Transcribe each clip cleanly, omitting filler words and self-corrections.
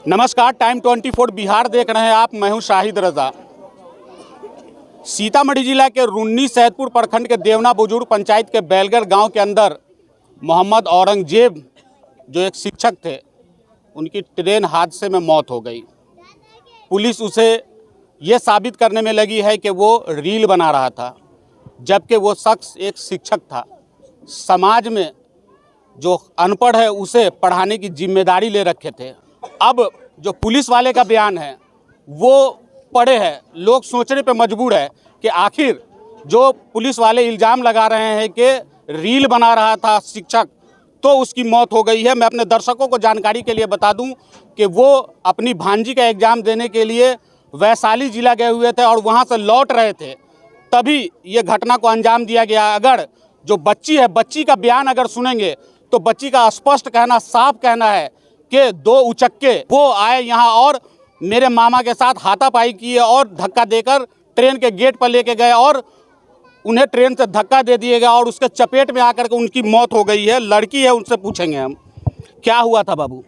नमस्कार, टाइम 24 बिहार देख रहे हैं आप। मैं हूं शाहिद रजा। सीतामढ़ी जिला के रुन्नी सैदपुर प्रखंड के देवना बुजुर्ग पंचायत के बैलगढ़ गांव के अंदर मोहम्मद औरंगजेब जो एक शिक्षक थे, उनकी ट्रेन हादसे में मौत हो गई। पुलिस उसे ये साबित करने में लगी है कि वो रील बना रहा था, जबकि वो शख्स एक शिक्षक था। समाज में जो अनपढ़ है उसे पढ़ाने की जिम्मेदारी ले रखे थे। अब जो पुलिस वाले का बयान है वो पढ़े है, लोग सोचने पे मजबूर है कि आखिर जो पुलिस वाले इल्ज़ाम लगा रहे हैं कि रील बना रहा था शिक्षक, तो उसकी मौत हो गई है। मैं अपने दर्शकों को जानकारी के लिए बता दूं कि वो अपनी भांजी का एग्ज़ाम देने के लिए वैशाली जिला गए हुए थे और वहां से लौट रहे थे, तभी ये घटना को अंजाम दिया गया। अगर जो बच्ची है, बच्ची का बयान अगर सुनेंगे तो बच्ची का स्पष्ट कहना, साफ कहना है कि दो उचक्के वो आए यहाँ और मेरे मामा के साथ हाथापाई किए और धक्का देकर ट्रेन के गेट पर लेके गए और उन्हें ट्रेन से धक्का दे दिए गया और उसके चपेट में आकर के उनकी मौत हो गई है। लड़की है, उनसे पूछेंगे हम क्या हुआ था। बाबू,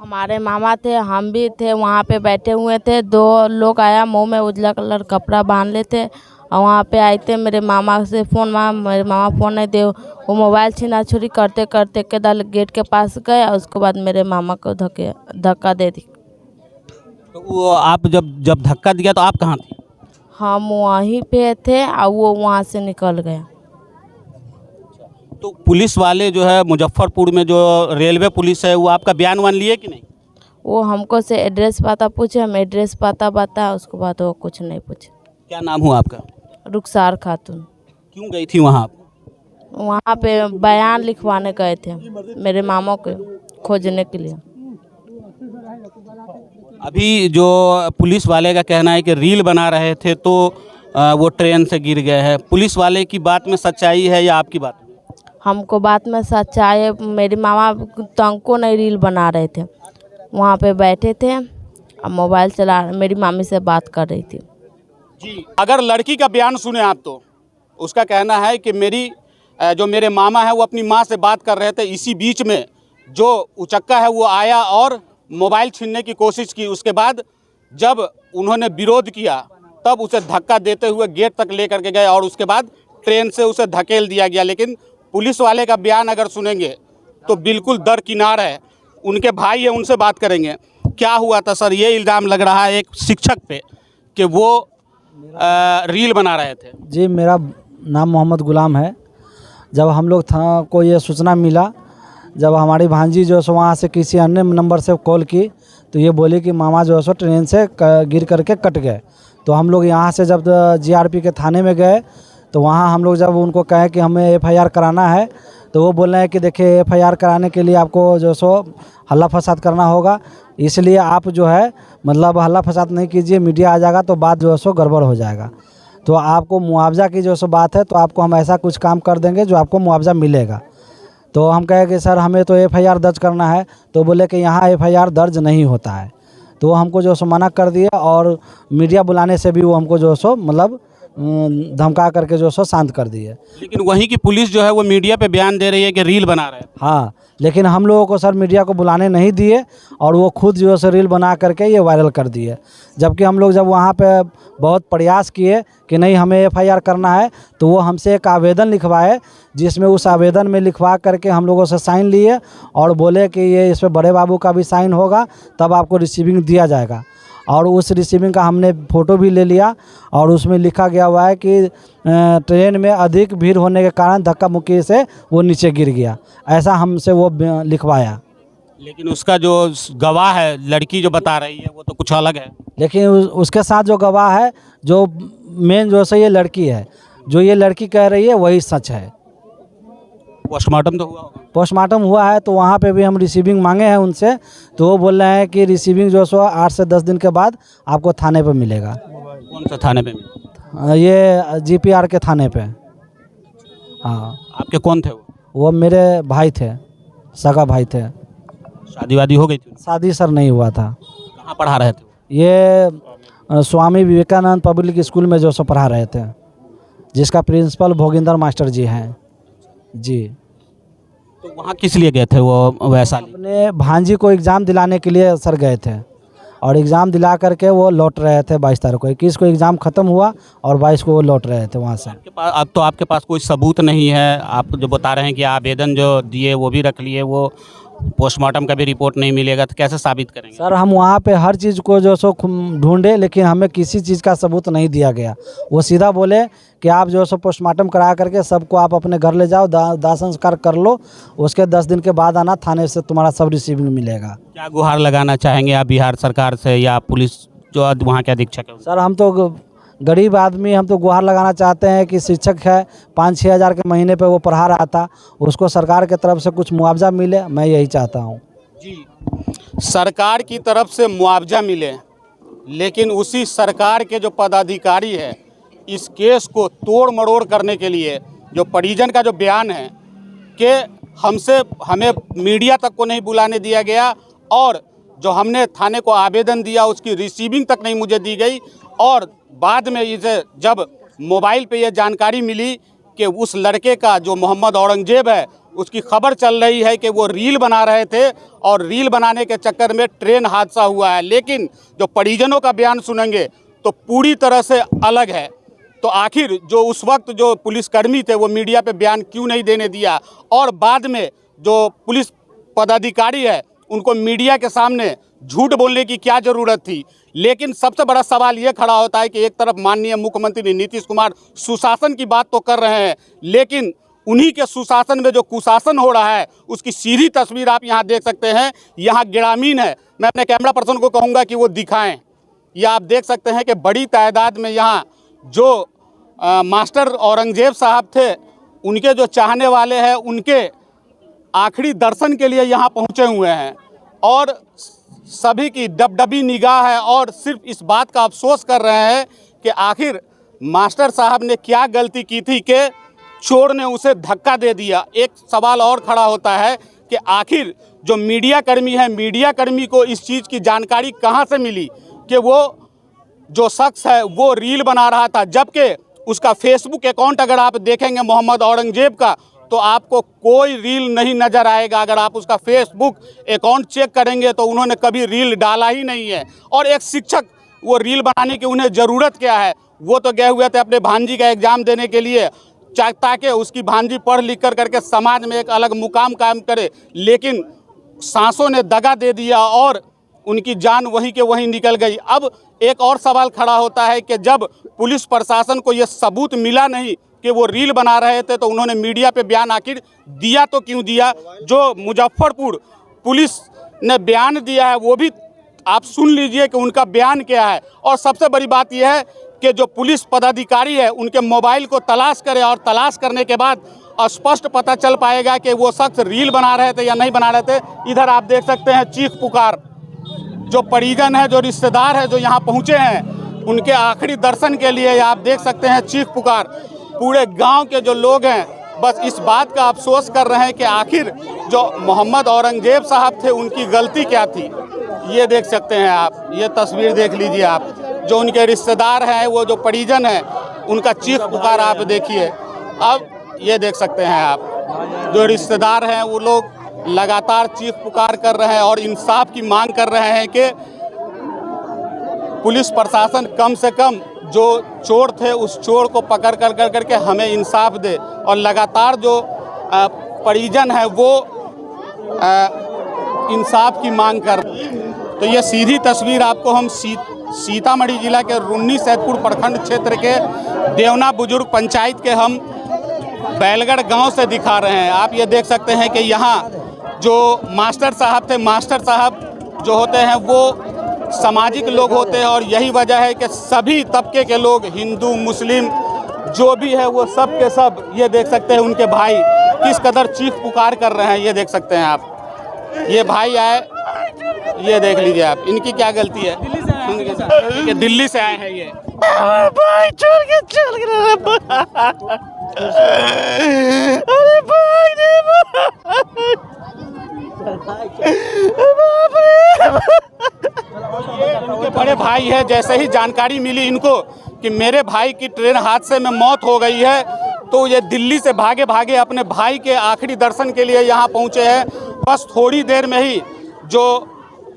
हमारे मामा थे, हम भी थे, वहाँ पे बैठे हुए थे। दो लोग आया, मुंह में उजला कलर कपड़ा बांध लेते और वहाँ पे आए थे। मेरे मामा से फ़ोन मांगा, मेरे मामा फ़ोन नहीं दे, वो मोबाइल छीना छुरी करते करते केदार गेट के पास गए और उसके बाद मेरे मामा को धक्का दे दी। तो वो आप जब धक्का दिया तो आप कहाँ थे? हम वहीं पे थे और वो वहाँ से निकल गया। तो पुलिस वाले जो है मुजफ्फरपुर में जो रेलवे पुलिस है वो आपका बयान वान लिए कि नहीं? वो हमको से एड्रेस पता पूछे, हम एड्रेस पता बताया, उसके बाद वो कुछ नहीं पूछे। क्या नाम हुआ आपका? रुखसार खातून। क्यों गई थी वहाँ? वहाँ पे बयान लिखवाने गए थे मेरे मामा को खोजने के लिए। अभी जो पुलिस वाले का कहना है कि रील बना रहे थे तो वो ट्रेन से गिर गए हैं। पुलिस वाले की बात में सच्चाई है या आपकी बात? हमको बात में सच्चाई है। मेरी मामा तंको नहीं रील बना रहे थे, वहाँ पे बैठे थे और मोबाइल चला मेरी मामी से बात कर रही थी। जी, अगर लड़की का बयान सुने आप तो उसका कहना है कि जो मेरे मामा है वो अपनी माँ से बात कर रहे थे, इसी बीच में जो उचक्का है वो आया और मोबाइल छीनने की कोशिश की। उसके बाद जब उन्होंने विरोध किया तब उसे धक्का देते हुए गेट तक लेकर के गए और उसके बाद ट्रेन से उसे धकेल दिया गया। लेकिन पुलिस वाले का बयान अगर सुनेंगे तो बिल्कुल दरकिनार है। उनके भाई है, उनसे बात करेंगे। क्या हुआ था सर? ये इल्ज़ाम लग रहा है एक शिक्षक पे कि वो रील बना रहे थे। जी, मेरा नाम मोहम्मद गुलाम है। जब हम लोग को ये सूचना मिला, जब हमारी भांजी जो है वहाँ से किसी अन्य नंबर से कॉल की तो ये बोली कि मामा जो है ट्रेन से गिर करके कट गए। तो हम लोग यहाँ से जब जीआरपी के थाने में गए तो वहाँ हम लोग जब उनको कहे कि हमें एफआईआर कराना है तो वो बोल रहे हैं कि देखिए एफआईआर कराने के लिए आपको जो सो हल्ला फसाद करना होगा, इसलिए आप जो है मतलब हल्ला फसाद नहीं कीजिए, मीडिया आ जाएगा तो बात जो है सो गड़बड़ हो जाएगा। तो आपको मुआवजा की जो सो बात है तो आपको हम ऐसा कुछ काम कर देंगे जो आपको मुआवजा मिलेगा। तो हम कहे कि सर हमें तो एफआईआर दर्ज करना है। तो बोले कि यहाँ एफआईआर दर्ज नहीं होता है। तो वो हमको जो सो मना कर दिया और मीडिया बुलाने से भी वो हमको जो सो मतलब धमका करके जो सो शांत कर दिए। लेकिन वहीं की पुलिस जो है वो मीडिया पे बयान दे रही है कि रील बना रहे हैं। हाँ, लेकिन हम लोगों को सर मीडिया को बुलाने नहीं दिए और वो खुद जो है रील बना करके ये वायरल कर दिए। जबकि हम लोग जब वहाँ पे बहुत प्रयास किए कि नहीं हमें एफआईआर करना है तो वो हमसे एक आवेदन लिखवाए, जिसमें उस आवेदन में लिखवा करके हम लोगों से साइन लिए और बोले कि ये इस पर बड़े बाबू का भी साइन होगा तब आपको रिसीविंग दिया जाएगा। और उस रिसीविंग का हमने फ़ोटो भी ले लिया और उसमें लिखा गया हुआ है कि ट्रेन में अधिक भीड़ होने के कारण धक्का मुक्की से वो नीचे गिर गया, ऐसा हमसे वो लिखवाया। लेकिन उसका जो गवाह है, लड़की जो बता रही है, वो तो कुछ अलग है। लेकिन उसके साथ जो गवाह है, जो मेन जो से ये लड़की है, जो ये लड़की कह रही है वही सच है। पोस्टमार्टम तो हुआ होगा? पोस्टमार्टम हुआ है तो वहाँ पे भी हम रिसीविंग मांगे हैं उनसे, तो वो बोल रहे हैं कि रिसीविंग जो सो 8 से 10 दिन के बाद आपको थाने पे मिलेगा। कौन सा थाने पे मिलेगा? ये जीपीआर के थाने पे। हाँ। आपके कौन थे वो मेरे भाई थे, सगा भाई थे। शादी वादी हो गई थी? शादी सर नहीं हुआ था। कहाँ पढ़ा रहे थे? ये स्वामी विवेकानंद पब्लिक स्कूल में जो सो पढ़ा रहे थे, जिसका प्रिंसिपल भोगिंदर मास्टर जी हैं। जी। तो वहाँ किस लिए गए थे वो वैशाली? अपने भांजी को एग्ज़ाम दिलाने के लिए सर गए थे। और एग्ज़ाम दिला करके वो लौट रहे थे 22 तारीख को। 21 को एग्ज़ाम ख़त्म हुआ और 22 को वो लौट रहे थे वहाँ से। अब तो आपके पास कोई सबूत नहीं है, आप जो बता रहे हैं कि आवेदन जो दिए वो भी रख लिए, वो पोस्टमार्टम का भी रिपोर्ट नहीं मिलेगा, तो कैसे साबित करेंगे? सर हम वहाँ पे हर चीज़ को जो सो ढूंढे, लेकिन हमें किसी चीज़ का सबूत नहीं दिया गया। वो सीधा बोले कि आप जो सो पोस्टमार्टम करा करके सबको आप अपने घर ले जाओ, दाह संस्कार कर लो, उसके 10 दिन के बाद आना, थाने से तुम्हारा सब रिसीविंग मिलेगा। क्या गुहार लगाना चाहेंगे आप बिहार सरकार से या पुलिस जो वहाँ के अधीक्षक है? सर हम तो गरीब आदमी, हम तो गुहार लगाना चाहते हैं कि शिक्षक है 5-6 हज़ार के महीने पे वो पढ़ा रहा था, उसको सरकार की तरफ से कुछ मुआवजा मिले, मैं यही चाहता हूँ। जी, सरकार की तरफ से मुआवजा मिले, लेकिन उसी सरकार के जो पदाधिकारी है इस केस को तोड़ मरोड़ करने के लिए, जो परिजन का जो बयान है कि हमें मीडिया तक को नहीं बुलाने दिया गया और जो हमने थाने को आवेदन दिया उसकी रिसीविंग तक नहीं मुझे दी गई, और बाद में इसे जब मोबाइल पे ये जानकारी मिली कि उस लड़के का जो मोहम्मद औरंगजेब है उसकी खबर चल रही है कि वो रील बना रहे थे और रील बनाने के चक्कर में ट्रेन हादसा हुआ है, लेकिन जो परिजनों का बयान सुनेंगे तो पूरी तरह से अलग है। तो आखिर जो उस वक्त जो पुलिसकर्मी थे वो मीडिया पे बयान क्यों नहीं देने दिया, और बाद में जो पुलिस पदाधिकारी है उनको मीडिया के सामने झूठ बोलने की क्या ज़रूरत थी। लेकिन सबसे बड़ा सवाल ये खड़ा होता है कि एक तरफ माननीय मुख्यमंत्री नीतीश कुमार सुशासन की बात तो कर रहे हैं, लेकिन उन्हीं के सुशासन में जो कुशासन हो रहा है उसकी सीधी तस्वीर आप यहाँ देख सकते हैं। यहाँ ग्रामीण है, मैं अपने कैमरा पर्सन को कहूँगा कि वो दिखाएं। या आप देख सकते हैं कि बड़ी तादाद में यहाँ जो मास्टर औरंगजेब साहब थे उनके जो चाहने वाले हैं उनके आखिरी दर्शन के लिए यहाँ पहुँचे हुए हैं, और सभी की डबडबी निगाह है और सिर्फ इस बात का अफसोस कर रहे हैं कि आखिर मास्टर साहब ने क्या गलती की थी कि चोर ने उसे धक्का दे दिया। एक सवाल और खड़ा होता है कि आखिर जो मीडिया कर्मी है, मीडिया कर्मी को इस चीज़ की जानकारी कहाँ से मिली कि वो जो शख्स है वो रील बना रहा था, जबकि उसका फेसबुक अकाउंट अगर आप देखेंगे मोहम्मद औरंगजेब का तो आपको कोई रील नहीं नज़र आएगा। अगर आप उसका फेसबुक अकाउंट चेक करेंगे तो उन्होंने कभी रील डाला ही नहीं है। और एक शिक्षक वो रील बनाने की उन्हें ज़रूरत क्या है, वो तो गए हुए थे अपने भांजी का एग्ज़ाम देने के लिए ताकि उसकी भांजी पढ़ लिख कर करके समाज में एक अलग मुकाम कायम करे, लेकिन सांसों ने दगा दे दिया और उनकी जान वहीं के वहीं निकल गई। अब एक और सवाल खड़ा होता है कि जब पुलिस प्रशासन को ये सबूत मिला नहीं कि वो रील बना रहे थे तो उन्होंने मीडिया पे बयान आखिर दिया तो क्यों दिया। जो मुजफ्फरपुर पुलिस ने बयान दिया है वो भी आप सुन लीजिए कि उनका बयान क्या है। और सबसे बड़ी बात यह है कि जो पुलिस पदाधिकारी है उनके मोबाइल को तलाश करें और तलाश करने के बाद स्पष्ट पता चल पाएगा कि वो शख्स रील बना रहे थे या नहीं बना रहे थे। इधर आप देख सकते हैं चीख पुकार, जो परिजन है, जो रिश्तेदार है, जो यहाँ पहुँचे हैं उनके आखिरी दर्शन के लिए आप देख सकते हैं चीख पुकार। पूरे गांव के जो लोग हैं बस इस बात का अफसोस कर रहे हैं कि आखिर जो मोहम्मद औरंगजेब साहब थे उनकी गलती क्या थी। ये देख सकते हैं आप, ये तस्वीर देख लीजिए आप, जो उनके रिश्तेदार हैं, वो जो परिजन हैं, उनका चीख पुकार आप देखिए। अब ये देख सकते हैं आप, जो रिश्तेदार हैं वो लोग लगातार चीख पुकार कर रहे हैं और इंसाफ की मांग कर रहे हैं कि पुलिस प्रशासन कम से कम जो चोर थे उस चोर को पकड़ कर करके हमें इंसाफ दे। और लगातार जो परिजन है वो इंसाफ की मांग कर। तो ये सीधी तस्वीर आपको हम सीतामढ़ी जिला के रुन्नी सैदपुर प्रखंड क्षेत्र के देवना बुजुर्ग पंचायत के हम बैलगढ़ गांव से दिखा रहे हैं। आप ये देख सकते हैं कि यहाँ जो मास्टर साहब थे, मास्टर साहब जो होते हैं वो सामाजिक लोग होते हैं और यही वजह है कि सभी तबके के लोग, हिंदू मुस्लिम जो भी है वो सब के सब ये देख सकते हैं उनके भाई किस कदर चीख पुकार कर रहे हैं। ये देख सकते हैं आप, ये भाई आए, ये देख लीजिए आप, इनकी क्या गलती है, दिल्ली से आए हैं ये भाई छोड़ के चल गए। अरे भाई उनके बड़े भाई है, जैसे ही जानकारी मिली इनको कि मेरे भाई की ट्रेन हादसे में मौत हो गई है तो ये दिल्ली से भागे भागे अपने भाई के आखिरी दर्शन के लिए यहाँ पहुँचे हैं। बस थोड़ी देर में ही जो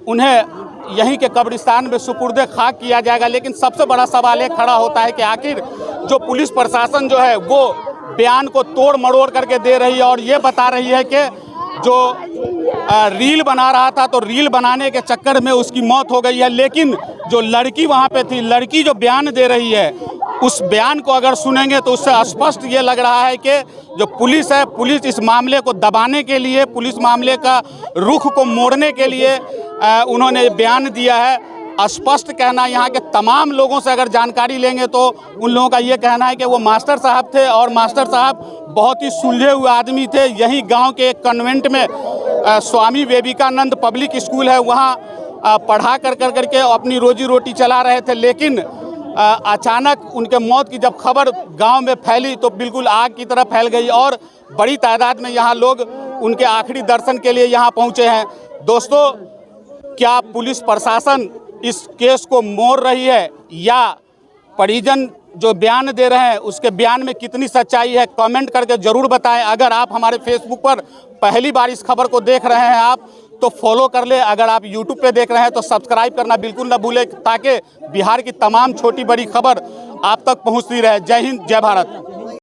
उन्हें यहीं के कब्रिस्तान में सुपुर्द खाक किया जाएगा। लेकिन सबसे बड़ा सवाल ये खड़ा होता है कि आखिर जो पुलिस प्रशासन जो है वो बयान को तोड़ मरोड़ करके दे रही है और ये बता रही है कि जो रील बना रहा था तो रील बनाने के चक्कर में उसकी मौत हो गई है। लेकिन जो लड़की वहाँ पे थी, लड़की जो बयान दे रही है, उस बयान को अगर सुनेंगे तो उससे स्पष्ट ये लग रहा है कि जो पुलिस है, पुलिस इस मामले को दबाने के लिए, पुलिस मामले का रुख को मोड़ने के लिए उन्होंने बयान दिया है। स्पष्ट कहना, यहाँ के तमाम लोगों से अगर जानकारी लेंगे तो उन लोगों का ये कहना है कि वो मास्टर साहब थे और मास्टर साहब बहुत ही सुलझे हुए आदमी थे। यहीं गांव के एक कन्वेंट में स्वामी विवेकानंद पब्लिक स्कूल है, वहाँ पढ़ा करके अपनी रोजी रोटी चला रहे थे। लेकिन अचानक उनके मौत की जब खबर गांव में फैली तो बिल्कुल आग की तरह फैल गई और बड़ी तादाद में यहाँ लोग उनके आखिरी दर्शन के लिए यहाँ पहुँचे हैं। दोस्तों, क्या पुलिस प्रशासन इस केस को मोड़ रही है या परिजन जो बयान दे रहे हैं उसके बयान में कितनी सच्चाई है, कमेंट करके ज़रूर बताएं। अगर आप हमारे फेसबुक पर पहली बार इस खबर को देख रहे हैं आप तो फॉलो कर ले। अगर आप यूट्यूब पे देख रहे हैं तो सब्सक्राइब करना बिल्कुल ना भूलें ताकि बिहार की तमाम छोटी बड़ी खबर आप तक पहुंचती रहे। जय हिंद, जय भारत।